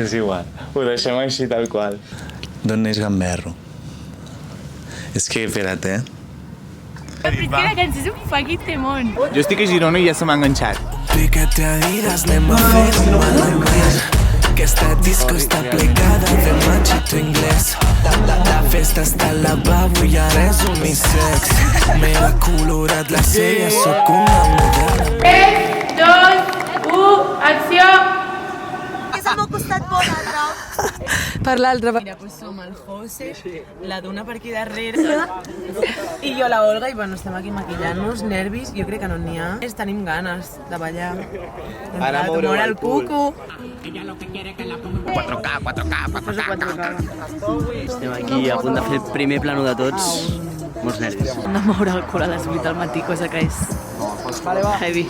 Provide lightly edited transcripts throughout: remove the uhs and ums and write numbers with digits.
És igual, ho deixem així tal qual. D'on és Gamberro? És que, espera't, Però és que la cançó és un fucking temón. Jo estic a Girona i ja se m'ha enganxat. Fíjate a Adidas, anem a fer un manual. Que esta disco està plegada de machito inglés. La festa està al lavabo i ara és unisex. Me l'ha colorat la sèrie, sóc una moderna. 3, 2, 1, acció! És al meu costat por l'altre. Per l'altre. Mira, pues som el José, la Duna per aquí darrere i jo la Olga i bueno, estem aquí maquillant-nos, nervis, jo crec que no n'hi ha. Tenim ganes de ballar. Ara moure el cuco. 4K. Estem aquí a punt de fer el primer plano de tots. Molts nervis. Hem de moure el cul a les 8 del matí, cosa que és heavy.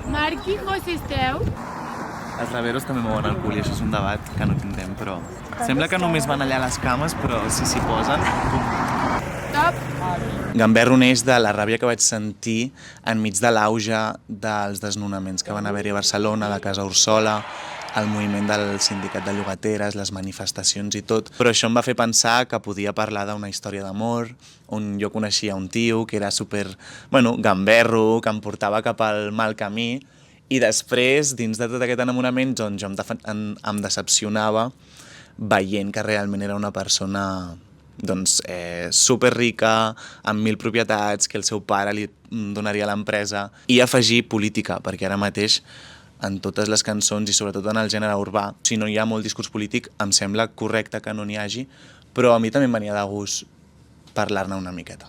Marc i José esteu? Els raveros també mouen el cul i això és un debat que no tindrem, però... Sembla que només van allà les cames, però si s'hi posen... Top! Gamberro neix de la ràbia que vaig sentir enmig de l'auge dels desnonaments que van haver-hi a Barcelona, de Casa Ursola, el moviment del sindicat de llogateres, les manifestacions i tot. Però això em va fer pensar que podia parlar d'una història d'amor, on jo coneixia un tio que era super, gamberro, que em portava cap al mal camí, i després, dins de tot aquest enamorament, doncs jo em decepcionava veient que realment era una persona superrica, amb 1000 propietats, que el seu pare li donaria l'empresa, i afegir política, perquè ara mateix en totes les cançons i sobretot en el gènere urbà, si no hi ha molt discurs polític, em sembla correcte que no n'hi hagi, però a mi també em venia de gust parlar-ne una miqueta.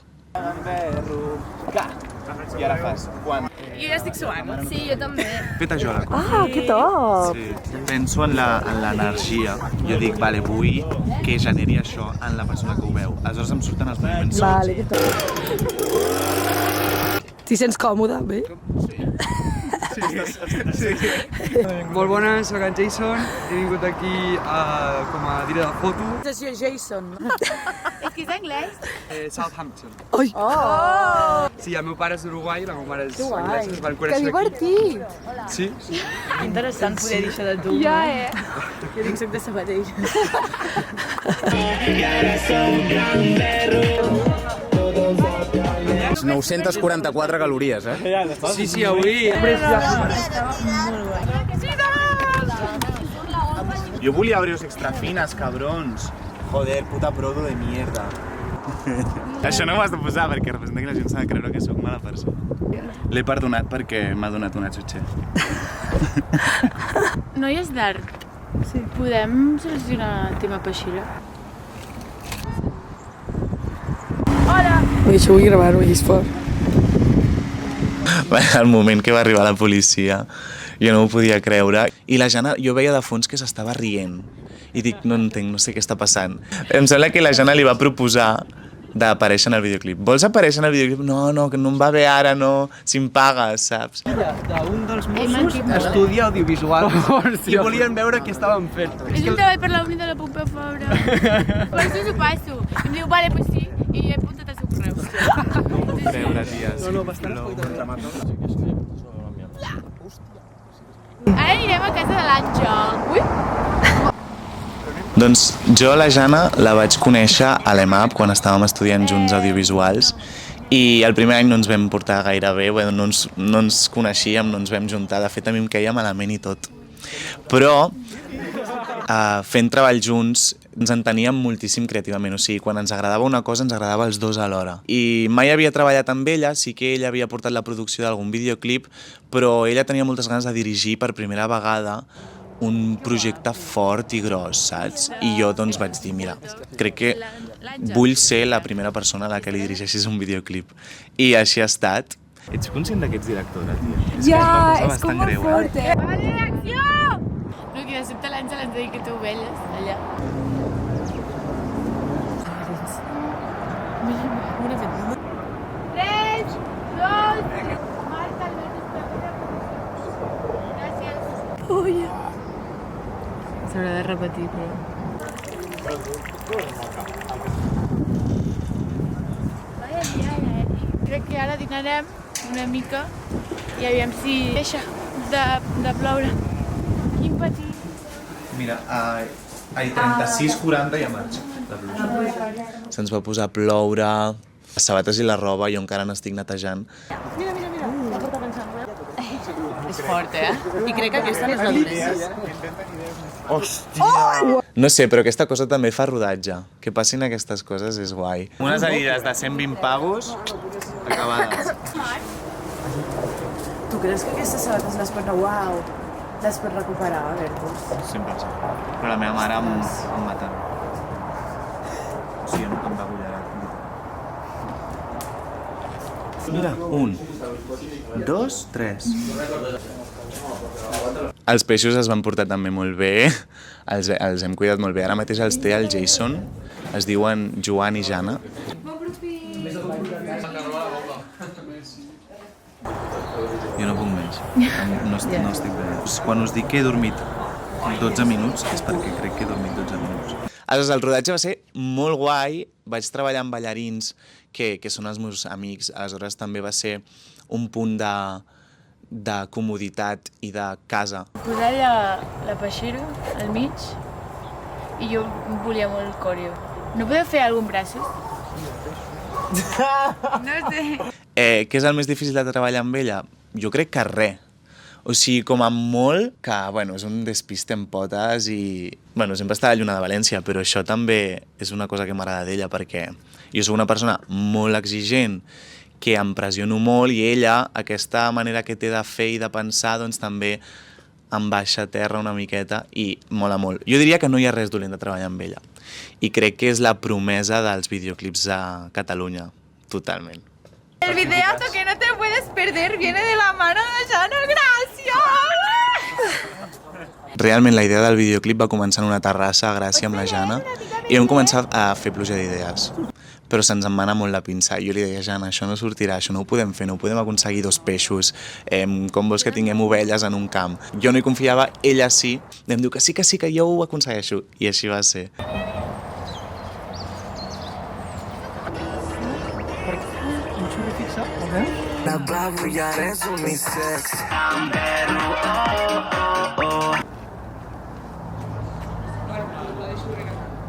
I ara fas, quan? Jo ja estic suant. Sí, jo també. Feta jo la cosa. Ah, que top! Sí. Penso en l'energia. Jo dic, vale, vull que generi això en la persona que ho veu. Aleshores em surten els moviments sols. Vale, que top. T'hi sents còmode, bé? Molt bones, soc en Jason, he vingut aquí com a dire de foto. Sessió Jason. És que és anglès? Southampton. Ai! Oh! Sí, el meu pare és d'Uruguai, la meva mare és Que guai! anglesa, es van Que conèixer aquí. divertit! Sí? Interessant poder dir això de tu. Ja, Jo dic soc de Sabadell. 944 calories, Sí, avui... Jo volia Oreos extra fines, cabrons. Joder, puta prodo de mierda. Això no m'ho has de posar perquè representa que la gent s'ha de creure que sóc mala persona. L'he perdonat perquè m'ha donat una xutxa. Noies d'art, podem solucionar el tema Peixira? Hola! Ui, això vull gravar-ho, és fort. El moment que va arribar la policia, jo no ho podia creure. I la Jana, jo veia de fons que s'estava rient. I dic, no entenc, no sé què està passant. Em sembla que la Jana li va proposar d'aparèixer en el videoclip. Vols aparèixer en el videoclip? No, que no em va bé ara, no, si em pagues, saps? D'un dels Mossos estudia audiovisual i volien veure què estàvem fent. És un treball per la Uni de la Pompeu Fabra. Per això s'ho passo. I em diu, vale, pues sí, i he apuntat el seu correu. No ho puc creure, tia. No, bastant Ara anirem a casa de l'Àngel. Ui! Doncs jo a la Jana la vaig conèixer a l'EMAP quan estàvem estudiant junts audiovisuals i el primer any no ens vam portar gaire bé, no ens coneixíem, no ens vam juntar, de fet a mi em queia malament i tot. Però fent treball junts ens enteníem moltíssim creativament, o sigui, quan ens agradava una cosa ens agradava els dos alhora. I mai havia treballat amb ella, sí que ella havia portat la producció d'algun videoclip, però ella tenia moltes ganes de dirigir per primera vegada un projecte fort i gros, saps? I jo doncs vaig dir, mira, crec que vull ser la primera persona a la que li dirigeixis un videoclip. I així ha estat. Ets conscient que ets directora, tia? Ja, és com molt fort, Vale, acció! No, que de sobte l'Àngel ens deia que tu ovelles, allà. Una fet. 3, 2, Marta, gràcies. S'haurà de repetir, però... Crec que ara dinarem una mica i aviam si deixa de ploure. Quin petit. Mira, a 36:40 ja marxa la pluja. Se'ns va posar a ploure, les sabates i la roba, jo encara n'estic netejant. Mira, la porta pensant. És fort, I crec que aquesta no és la duresa. Hòstia! No sé, però aquesta cosa també fa rodatge. Que passin aquestes coses és guai. Unes adides de 120 pavos, acabades. Tu creus que aquestes sabates les pot recuperar, Bertus? 100%. Però la meva mare em mata. O sigui, no em va bullar. Mira, 1, 2, 3. Els peixos es van portar també molt bé, els hem cuidat molt bé. Ara mateix els té el Jason, es diuen Joan i Jana. Jo no puc més, no estic bé. Quan us dic que he dormit 12 minuts és perquè crec que he dormit 12 minuts. Aleshores, el rodatge va ser molt guai, vaig treballar amb ballarins que són els meus amics, aleshores també va ser un punt de comoditat i de casa. Posar la peixera al mig i jo volia molt el coreo. No podeu fer algun braços? No sé. Què és el més difícil de treballar amb ella? Jo crec que res. O sigui, com a molt, que és un despiste en potes i... sempre està a la Lluna de València, però això també és una cosa que m'agrada d'ella, perquè jo sóc una persona molt exigent, que em pressiono molt, i ella, aquesta manera que té de fer i de pensar, doncs també em baixa a terra una miqueta i mola molt. Jo diria que no hi ha res dolent de treballar amb ella. I crec que és la promesa dels videoclips a Catalunya, totalment. El videazo que no te puedes perder viene de la mano de Jana, gràcies! Realment la idea del videoclip va començar en una terrassa a Gràcia amb la Jana i vam començar a fer pluja d'idees. Però se'ns en va anar molt la pinça. Jo li deia, Jana, això no sortirà, això no ho podem fer, no ho podem aconseguir 2 peixos, com vols que tinguem ovelles en un camp. Jo no hi confiava, ella sí, i em diu que sí, que jo ho aconsegueixo, i així va ser. Lavabo i ara és unisex.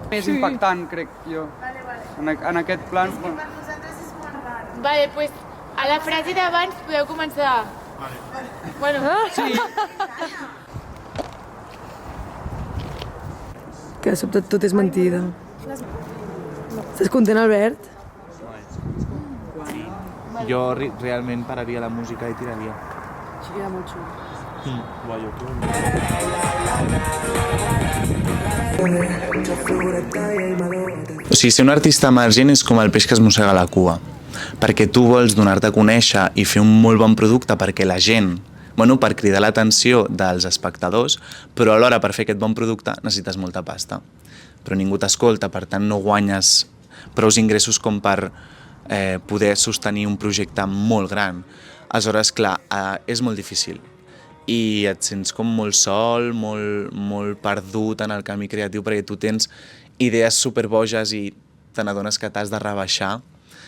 Més impactant, crec jo. En aquest plan... Vale, pues a la frase d'abans podeu començar. Bueno, Sí. Que de sobte tot és mentida. Estàs content, Albert? Jo realment pararia la música i tiraria. Sí, queda molt xulo. O sigui, ser un artista emergent és com el peix que es mossega la cua, perquè tu vols donar-te a conèixer i fer un molt bon producte perquè la gent, per cridar l'atenció dels espectadors, però alhora per fer aquest bon producte necessites molta pasta. Però ningú t'escolta, per tant no guanyes prous ingressos com per poder sostenir un projecte molt gran. Aleshores, clar, és molt difícil. I et sents com molt sol, molt perdut en el camí creatiu, perquè tu tens idees superboges i te n'adones que t'has de rebaixar.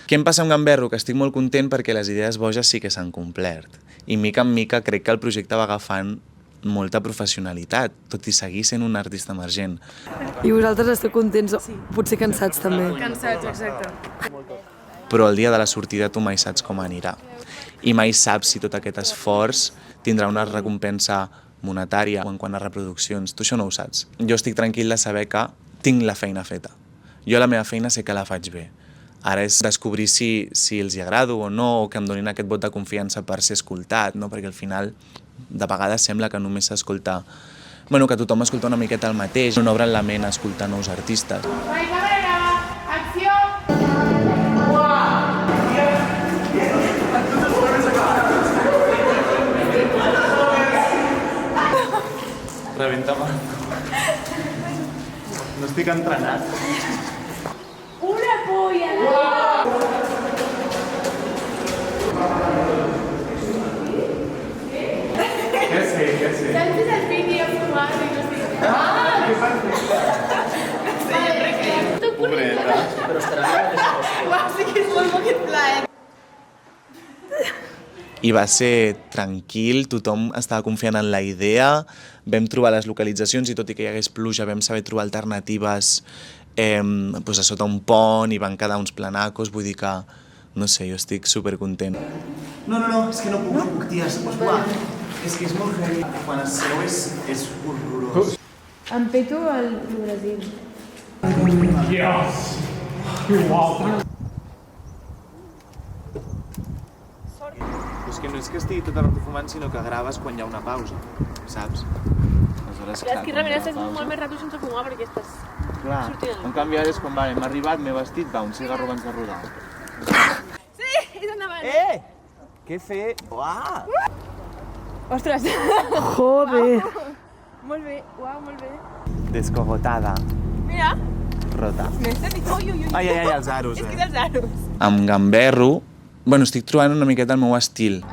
Què em passa amb Gamberro? Que estic molt content perquè les idees boges sí que s'han complert. I mica en mica crec que el projecte va agafant molta professionalitat, tot i seguir sent un artista emergent. I vosaltres esteu contents, potser cansats també. cansats, exacte. Però el dia de la sortida tu mai saps com anirà. I mai saps si tot aquest esforç tindrà una recompensa monetària o en quant a reproduccions. Tu això no ho saps. Jo estic tranquil de saber que tinc la feina feta. Jo la meva feina sé que la faig bé. Ara és descobrir si els hi agrado o no, o que em donin aquest vot de confiança per ser escoltat, no? Perquè al final de vegades sembla que només s'escolta... que tothom escolta una miqueta el mateix, no obren la ment a escoltar nous artistes. Acció! Rebenta-me. No estic entrenat. Una polla! Ja sé. Saps vist el vídeo fumant i no sé què? Que perfecte. Pobreta. Però estarà I va ser tranquil, tothom estava confiant en la idea, vam trobar les localitzacions i tot i que hi hagués pluja vam saber trobar alternatives a sota un pont i van quedar uns planacos, vull dir que, no sé, jo estic supercontent. No, és que no puc, tia, uah, és que és molt heavy. Quan es seu és horrorós. Em peto al Brasil. És que no és que estigui tot el rato fumant, sinó que graves quan hi ha una pausa, saps? Aleshores, És que realment estàs molt més rato sense fumar perquè estàs... Clar, en canvi ara és quan hem arribat, m'he vestit, va, un cigarro abans de rodar. Sí, és endavant. Què fer? Uah! Ostres. Joder. Molt bé, uau, molt bé. Descogotada. Mira. Rota. Ui. Ai, els aros, És que és els aros. Amb Gamberro, estic trobant una miqueta el meu estil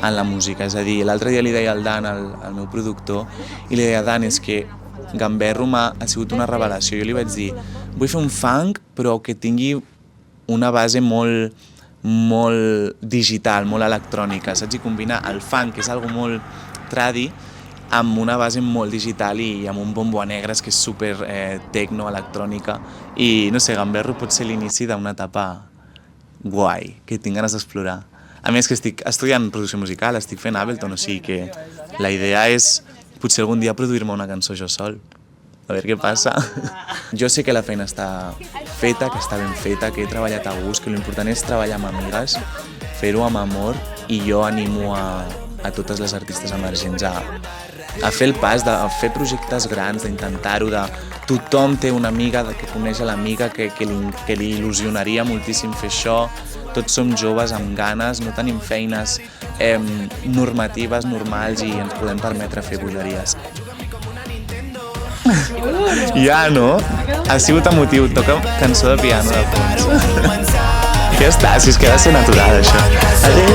en la música, és a dir, l'altre dia li deia al Dan, el meu productor, i li deia, Dan, és que Gamberro ha sigut una revelació. Jo li vaig dir, vull fer un funk, però que tingui una base molt digital, molt electrònica, saps? I combinar el funk, que és algo molt tradi, amb una base molt digital i amb un bombo a negres que és super tecno, electrònica. I, no sé, Gamberro pot ser l'inici d'una etapa guai, que tinc ganes d'explorar. A més que estic estudiant producció musical, estic fent Ableton, o sigui que la idea és potser algun dia produir-me una cançó jo sol. A veure què passa. Jo sé que la feina està feta, que està ben feta, que he treballat a gust, que l'important és treballar amb amigues, fer-ho amb amor, i jo animo a totes les artistes emergents a fer el pas, de fer projectes grans, d'intentar-ho, de tothom té una amiga que coneix a l'amiga que li il·lusionaria moltíssim fer això. Tots som joves amb ganes, no tenim feines normatives, normals, i ens podem permetre fer bogeries. Ja, no? Ha sigut emotiu, toca cançó de piano de fons. Ja està, si és que ha de ser natural, això. Adéu!